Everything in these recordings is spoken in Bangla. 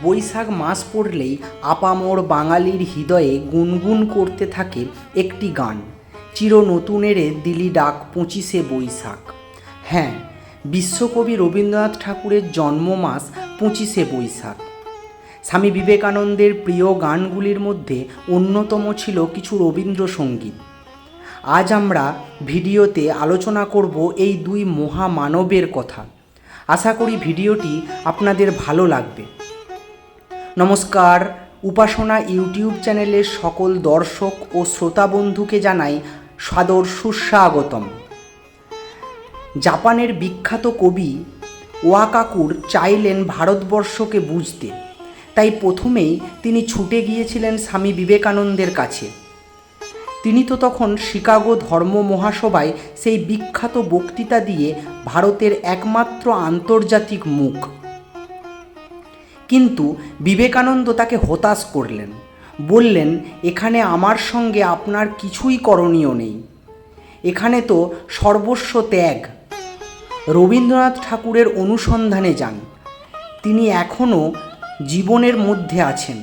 বৈশাখ মাস পড়লেই আপামর বাঙালির হৃদয়ে গুনগুন করতে থাকে একটি গান, চির নতুনেরে দিলি ডাক 25শে বৈশাখ। হ্যাঁ, বিশ্বকবি রবীন্দ্রনাথ ঠাকুরের জন্ম মাস 25শে বৈশাখ। স্বামী বিবেকানন্দের প্রিয় গানগুলির মধ্যে অন্যতম ছিল কিছু রবীন্দ্রসঙ্গীত। আজ আমরা ভিডিওতে আলোচনা করব এই দুই মহামানবের কথা। আশা করি ভিডিওটি আপনাদের ভালো লাগবে। নমস্কার, উপাসনা ইউটিউব চ্যানেলের সকল দর্শক ও শ্রোতা বন্ধুকে জানাই সাদর সুস্বাগতম। জাপানের বিখ্যাত কবি ওয়াকাকুর চাইলেন ভারতবর্ষকে বুঝতে, তাই প্রথমেই তিনি ছুটে গিয়েছিলেন স্বামী বিবেকানন্দের কাছে। তিনি তো তখন শিকাগো ধর্ম মহাসভায় সেই বিখ্যাত বক্তৃতা দিয়ে ভারতের একমাত্র আন্তর্জাতিক মুখ। কিন্তু বিবেকানন্দ তাকে হতাশ করলেন, বললেন, এখানে আমার সঙ্গে আপনার কিছুই করণীয় নেই, এখানে তো সর্বস্ব ত্যাগ। রবীন্দ্রনাথ ঠাকুরের অনুসন্ধানে যান, তিনি এখনও জীবনের মধ্যে আছেন।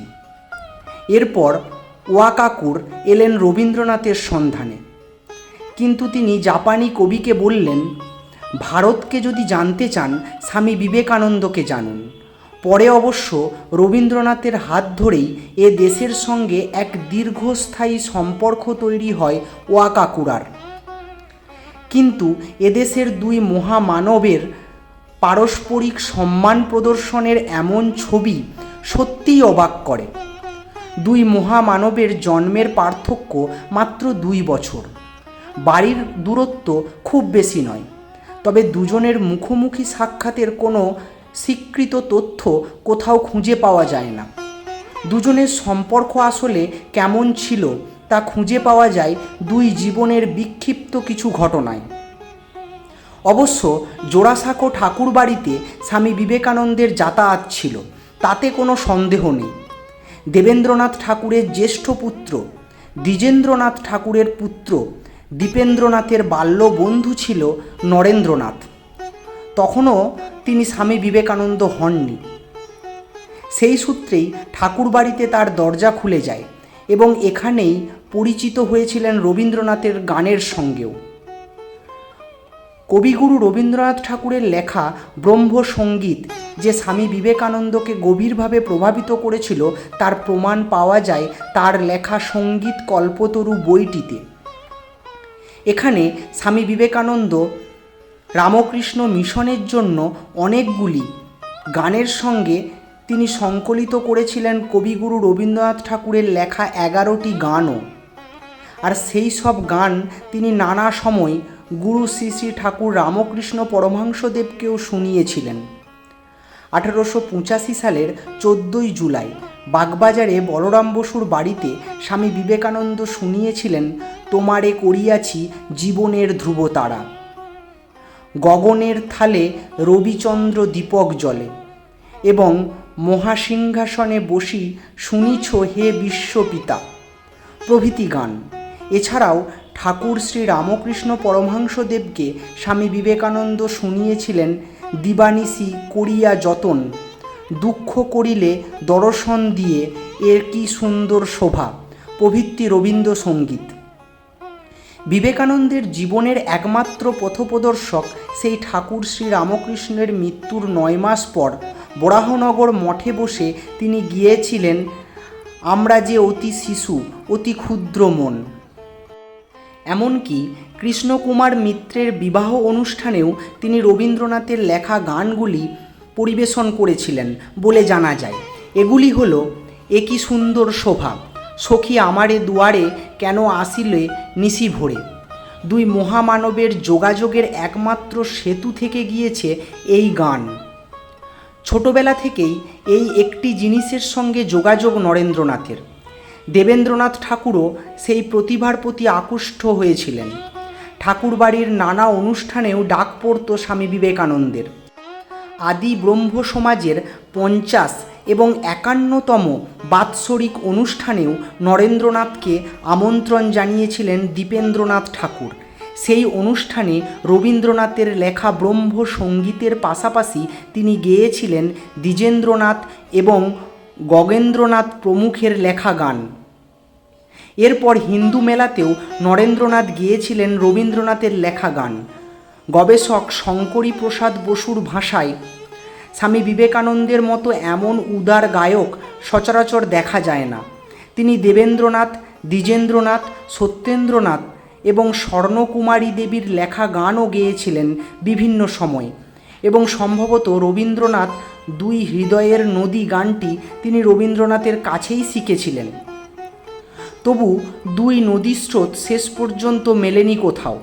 এরপর ওয়াকাকুর এলেন রবীন্দ্রনাথের সন্ধানে, কিন্তু তিনি জাপানি কবিকে বললেন, ভারতকে যদি জানতে চান স্বামী বিবেকানন্দকে জানুন। পরে অবশ্য রবীন্দ্রনাথের হাত ধরেই এ দেশের সঙ্গে এক দীর্ঘস্থায়ী সম্পর্ক তৈরি হয় ওয়াকাকুরার। কিন্তু এদেশের দুই মহামানবের পারস্পরিক সম্মান প্রদর্শনের এমন ছবি সত্যিই অবাক করে। দুই মহামানবের জন্মের পার্থক্য মাত্র 2 বছর, বাড়ির দূরত্ব খুব বেশি নয়, তবে দুজনের মুখোমুখি সাক্ষাতের কোনো স্বীকৃত তথ্য কোথাও খুঁজে পাওয়া যায় না। দুজনের সম্পর্ক আসলে কেমন ছিল তা খুঁজে পাওয়া যায় দুই জীবনের বিক্ষিপ্ত কিছু ঘটনায়। অবশ্য জোড়াসাঁকো ঠাকুর বাড়িতে স্বামী বিবেকানন্দের যাতায়াত ছিল, তাতে কোনো সন্দেহ নেই। দেবেন্দ্রনাথ ঠাকুরের জ্যেষ্ঠ পুত্র দ্বিজেন্দ্রনাথ ঠাকুরের পুত্র দীপেন্দ্রনাথের বাল্য বন্ধু ছিল নরেন্দ্রনাথ। তখনও তিনি স্বামী বিবেকানন্দ হননি। সেই সূত্রেই ঠাকুরবাড়িতে তার দরজা খুলে যায় এবং এখানেই পরিচিত হয়েছিলেন রবীন্দ্রনাথের গানের সঙ্গেও। কবিগুরু রবীন্দ্রনাথ ঠাকুরের লেখা ব্রহ্মসঙ্গীত যে স্বামী বিবেকানন্দকে গভীরভাবে প্রভাবিত করেছিল তার প্রমাণ পাওয়া যায় তার লেখা সঙ্গীত কল্পতরু বইটিতে। এখানে স্বামী বিবেকানন্দ রামকৃষ্ণ মিশনের জন্য অনেকগুলি গানের সঙ্গে তিনি সংকলিত করেছিলেন কবিগুরু রবীন্দ্রনাথ ঠাকুরের লেখা 11টি গানও। আর সেই সব গান তিনি নানা সময় গুরু শ্রী শ্রী ঠাকুর রামকৃষ্ণ পরমহংসদেবকেও শুনিয়েছিলেন। 1885 সালের 14ই জুলাই বাগবাজারে বলরাম বসুর বাড়িতে স্বামী বিবেকানন্দ শুনিয়েছিলেন তোমারে করিয়াছি জীবনের ধ্রুবতারা, গগনের থালে রবিচন্দ্র দীপক জ্বলে, এবং মহাসিংহাসনে বসি শুনিছ হে বিশ্বপিতা প্রভৃতি গান। এছাড়াও ঠাকুর শ্রী রামকৃষ্ণ পরমহংসদেবকে স্বামী বিবেকানন্দ শুনিয়েছিলেন দিবানিশি করিয়া যতন, দুঃখ করিলে দর্শন দিয়ে এর কি সুন্দর শোভা প্রভৃতি রবীন্দ্রসঙ্গীত। বিবেকানন্দের জীবনের একমাত্র পথপ্রদর্শক সেই ঠাকুর শ্রী রামকৃষ্ণের মৃত্যুর 9 মাস পর বরাহনগর মঠে বসে তিনি গিয়েছিলেন আমরা যে অতি শিশু অতি ক্ষুদ্র মন। এমনকি কৃষ্ণকুমার মিত্রের বিবাহ অনুষ্ঠানেও তিনি রবীন্দ্রনাথের লেখা গানগুলি পরিবেশন করেছিলেন বলে জানা যায়। এগুলি হল এ কি সুন্দর শোভা, সখী আমারে দুয়ারে কেন আসিলে নিশি ভোরে। দুই মহামানবের যোগাযোগের একমাত্র সেতু থেকে গিয়েছে এই গান। ছোটবেলা থেকেই এই একটি জিনিসের সঙ্গে যোগাযোগ নরেন্দ্রনাথের। দেবেন্দ্রনাথ ঠাকুরও সেই প্রতিভার প্রতি আকৃষ্ট হয়েছিলেন। ঠাকুরবাড়ির নানা অনুষ্ঠানেও ডাক পড়ত স্বামী বিবেকানন্দের। আদি ব্রহ্ম সমাজের 50 এবং 51তম বাৎসরিক অনুষ্ঠানেও নরেন্দ্রনাথকে আমন্ত্রণ জানিয়েছিলেন দীপেন্দ্রনাথ ঠাকুর। সেই অনুষ্ঠানে রবীন্দ্রনাথের লেখা ব্রহ্ম সঙ্গীতের পাশাপাশি তিনি গেয়েছিলেন দ্বিজেন্দ্রনাথ এবং গগেন্দ্রনাথ প্রমুখের লেখা গান। এরপর হিন্দু মেলাতেও নরেন্দ্রনাথ গেয়েছিলেন রবীন্দ্রনাথের লেখা গান। গবেষক শঙ্করী প্রসাদ বসুর ভাষায়, স্বামী বিবেকানন্দের মতো এমন উদার গায়ক সচরাচর দেখা যায় না। তিনি দেবেন্দ্রনাথ, দ্বিজেন্দ্রনাথ, সত্যেন্দ্রনাথ এবং স্বর্ণকুমারী দেবীর লেখা গানও গেয়েছিলেন বিভিন্ন সময়, এবং সম্ভবত রবীন্দ্রনাথ দুই হৃদয়ের নদী গানটি তিনি রবীন্দ্রনাথের কাছেই শিখেছিলেন। তবু দুই নদীস্রোত শেষ পর্যন্ত মেলেনি কোথাও।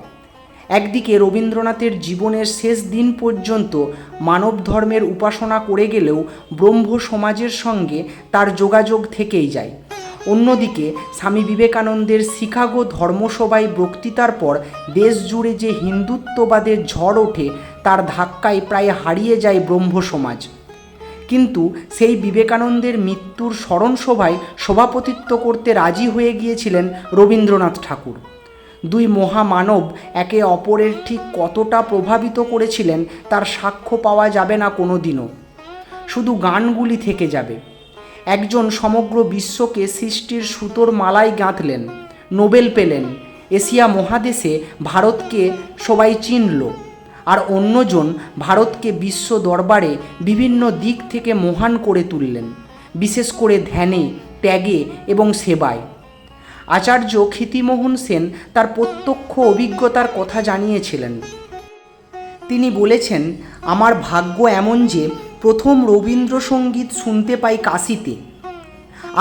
একদিকে রবীন্দ্রনাথের জীবনের শেষ দিন পর্যন্ত মানব ধর্মের উপাসনা করে গেলেও ব্রহ্ম সমাজের সঙ্গে তার যোগাযোগ থেকেই যায়। অন্যদিকে স্বামী বিবেকানন্দের শিকাগো ধর্মসভায় বক্তৃতার পর দেশ জুড়ে যে হিন্দুত্ববাদের ঝড় ওঠে তার ধাক্কায় প্রায় হারিয়ে যায় ব্রহ্ম সমাজ। কিন্তু সেই বিবেকানন্দের মৃত্যুর স্মরণসভায় সভাপতিত্ব করতে রাজি হয়ে গিয়েছিলেন রবীন্দ্রনাথ ঠাকুর। দুই মহামানব একে অপরের ঠিক কতটা প্রভাবিত করেছিলেন তার সাক্ষ্য পাওয়া যাবে না কোনো দিনও, শুধু গানগুলি থেকে যাবে। একজন সমগ্র বিশ্বকে সৃষ্টির সুতোর মালায় গাঁথলেন, নোবেল পেলেন, এশিয়া মহাদেশে ভারতকে সবাই চিনল, আর অন্যজন ভারতকে বিশ্ব দরবারে বিভিন্ন দিক থেকে মহান করে তুললেন, বিশেষ করে ধ্যানে, ত্যাগে এবং সেবায়। আচার্য ক্ষিতিমোহন সেন তার প্রত্যক্ষ অভিজ্ঞতার কথা জানিয়েছিলেন। তিনি বলেছেন, আমার ভাগ্য এমন যে প্রথম রবীন্দ্রসঙ্গীত শুনতে পাই কাশীতে,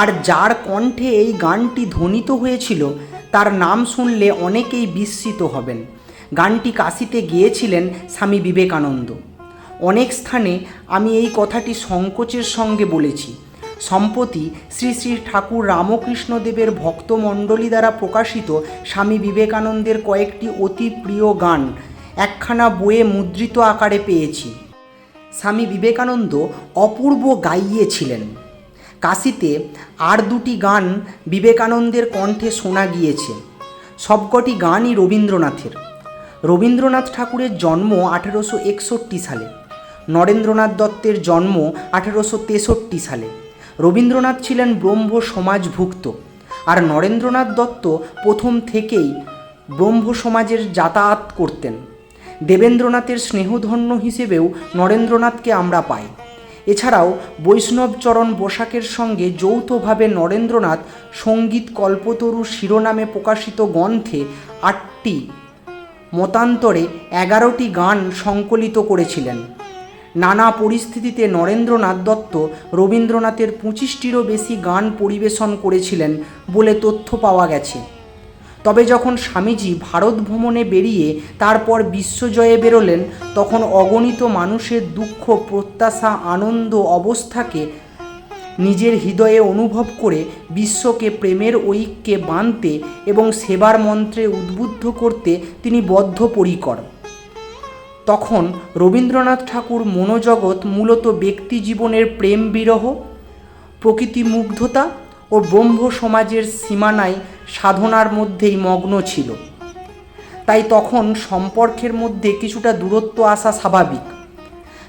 আর যার কণ্ঠে এই গানটি ধ্বনিত হয়েছিল তার নাম শুনলে অনেকেই বিস্মিত হবেন। গানটি কাশীতে গেয়েছিলেন স্বামী বিবেকানন্দ। অনেক স্থানে আমি এই কথাটি সংকোচের সঙ্গে বলেছি। সম্প্রতি শ্রী শ্রী ঠাকুর রামকৃষ্ণদেবের ভক্তমণ্ডলী দ্বারা প্রকাশিত স্বামী বিবেকানন্দের কয়েকটি অতি প্রিয় গান একখানা বইয়ে মুদ্রিত আকারে পেয়েছি। স্বামী বিবেকানন্দ অপূর্ব গাইয়েছিলেন। কাশীতে আর দুটি গান বিবেকানন্দের কণ্ঠে শোনা গিয়েছে। সবকটি গানই রবীন্দ্রনাথের। রবীন্দ্রনাথ ঠাকুরের জন্ম 1861 সালে, নরেন্দ্রনাথ দত্তের জন্ম 1863 সালে। রবীন্দ্রনাথ ছিলেন ব্রহ্ম সমাজভুক্ত, আর নরেন্দ্রনাথ দত্ত প্রথম থেকেই ব্রহ্ম সমাজের যাতায়াত করতেন। দেবেন্দ্রনাথের স্নেহধন্য হিসেবেও নরেন্দ্রনাথকে আমরা পাই। এছাড়াও বৈষ্ণবচরণ বসাকের সঙ্গে যৌথভাবে নরেন্দ্রনাথ সঙ্গীত কল্পতরু শিরোনামে প্রকাশিত গ্রন্থে 8টি মতান্তরে 11টি গান সংকলিত করেছিলেন। নানা পরিস্থিতিতে নরেন্দ্রনাথ দত্ত রবীন্দ্রনাথের 25টিরও বেশি গান পরিবেশন করেছিলেন বলে তথ্য পাওয়া গেছে। তবে যখন স্বামীজি ভারত ভ্রমণে বেরিয়ে তারপর বিশ্বজয়ে বেরোলেন, তখন অগণিত মানুষের দুঃখ, প্রত্যাশা, আনন্দ অবস্থাকে নিজের হৃদয়ে অনুভব করে বিশ্বকে প্রেমের ঐক্যে বাঁধতে এবং সেবার মন্ত্রে উদ্বুদ্ধ করতে তিনি বদ্ধপরিকর। তখন রবীন্দ্রনাথ ঠাকুর মনোজগৎ মূলত ব্যক্তি জীবনের প্রেম বিরহ, প্রকৃতি মুগ্ধতা ও ব্রহ্ম সমাজের সীমানায় সাধনার মধ্যেই মগ্ন ছিল। তাই তখন সম্পর্কের মধ্যে কিছুটা দূরত্ব আসা স্বাভাবিক,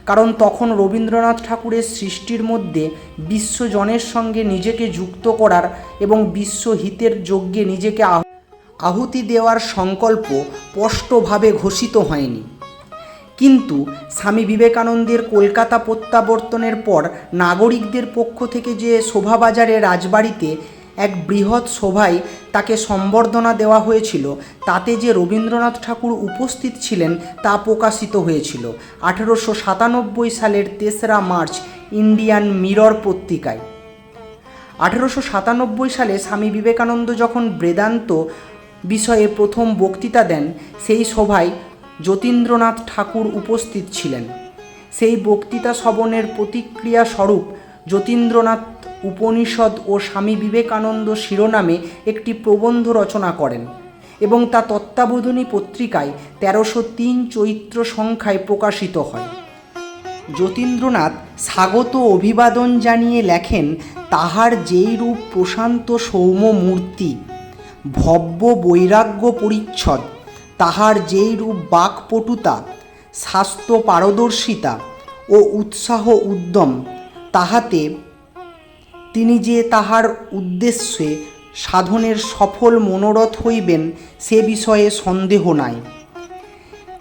কারণ তখন রবীন্দ্রনাথ ঠাকুরের সৃষ্টির মধ্যে বিশ্বজনের সঙ্গে নিজেকে যুক্ত করার এবং বিশ্বহিতের যজ্ঞে নিজেকে আহুতি দেওয়ার সংকল্প স্পষ্টভাবে ঘোষিত হয়নি। কিন্তু স্বামী বিবেকানন্দের কলকাতা প্রত্যাবর্তনের পর নাগরিকদের পক্ষ থেকে যে শোভাবাজারে রাজবাড়িতে এক বৃহৎ সভায় তাকে সম্বর্ধনা দেওয়া হয়েছিল, তাতে যে রবীন্দ্রনাথ ঠাকুর উপস্থিত ছিলেন তা প্রকাশিত হয়েছিল 1897 সালের 3রা মার্চ ইন্ডিয়ান মিরর পত্রিকায়। 1897 সালে স্বামী বিবেকানন্দ যখন বেদান্ত বিষয়ে প্রথম বক্তৃতা দেন, সেই সভায় যতীন্দ্রনাথ ঠাকুর উপস্থিত ছিলেন। সেই বক্তৃতা শ্রবণের প্রতিক্রিয়া স্বরূপ যতীন্দ্রনাথ উপনিষদ ও স্বামী বিবেকানন্দ শিরোনামে একটি প্রবন্ধ রচনা করেন এবং তা তত্ত্বাবোধিনী পত্রিকায় 1303 চৈত্র সংখ্যায় প্রকাশিত হয়। যতীন্দ্রনাথ স্বাগত অভিবাদন জানিয়ে লেখেন, তাহার যেই রূপ প্রশান্ত সৌম্য মূর্তি, ভব্য বৈরাগ্য পরিচ্ছদ, তাহার যেই রূপ বাক্পটুতা, স্বাস্থ্য পারদর্শিতা ও উৎসাহ উদ্যম, তাহাতে তিনি যে তাহার উদ্দেশ্যে সাধনের সফল মনোরথ হইবেন সে বিষয়ে সন্দেহ নাই।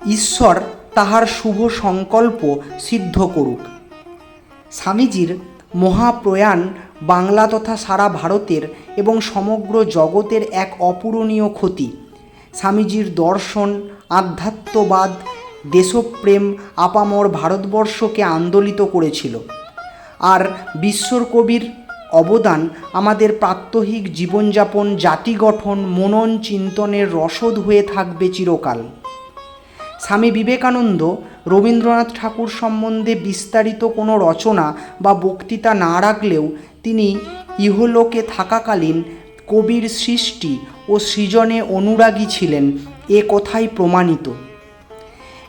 ঈশ্বর তাহার শুভ সংকল্প সিদ্ধ করুক। স্বামীজির মহাপ্রয়াণ বাংলা তথা সারা ভারতের এবং সমগ্র জগতের এক অপূরণীয় ক্ষতি। স্বামীজির দর্শন, আধ্যাত্মবাদ, দেশপ্রেম আপামর ভারতবর্ষকে আন্দোলিত করেছিল। আর বিশ্বর কবির অবদান আমাদের প্রাত্যহিক জীবনযাপন, জাতি গঠন, মনন চিন্তনের রসদ হয়ে থাকবে চিরকাল। স্বামী বিবেকানন্দ রবীন্দ্রনাথ ঠাকুর সম্বন্ধে বিস্তারিত কোনো রচনা বা বক্তৃতা না রাখলেও তিনি ইহলোকে থাকাকালীন কবির সৃষ্টি ও সৃজনে অনুরাগী ছিলেন, এ কথাই প্রমাণিত।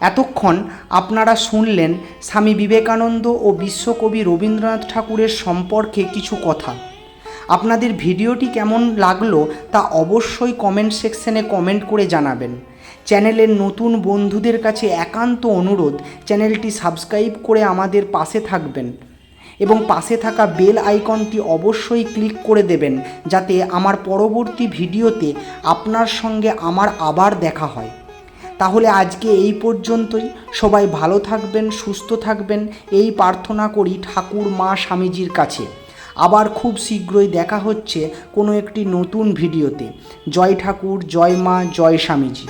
এতক্ষণ আপনারা শুনলেন স্বামী বিবেকানন্দ ও বিশ্বকবি রবীন্দ্রনাথ ঠাকুরের সম্পর্কে কিছু কথা। আপনাদের ভিডিওটি কেমন লাগলো তা অবশ্যই কমেন্ট সেকশনে কমেন্ট করে জানাবেন। চ্যানেলের নতুন বন্ধুদের কাছে একান্ত অনুরোধ, চ্যানেলটি সাবস্ক্রাইব করে আমাদের পাশে থাকবেন এবং পাশে থাকা বেল আইকনটি অবশ্যই ক্লিক করে দেবেন, যাতে আমার পরবর্তী ভিডিওতে আপনার সঙ্গে আমার আবার দেখা হয়। তাহলে আজকে এই পর্যন্তই। সবাই ভালো থাকবেন, সুস্থ থাকবেন, এই প্রার্থনা করি ঠাকুর মা স্বামীজির কাছে। আবার খুব শীঘ্রই দেখা হচ্ছে কোনো একটি নতুন ভিডিওতে। জয় ঠাকুর, জয় মা, জয় স্বামীজি।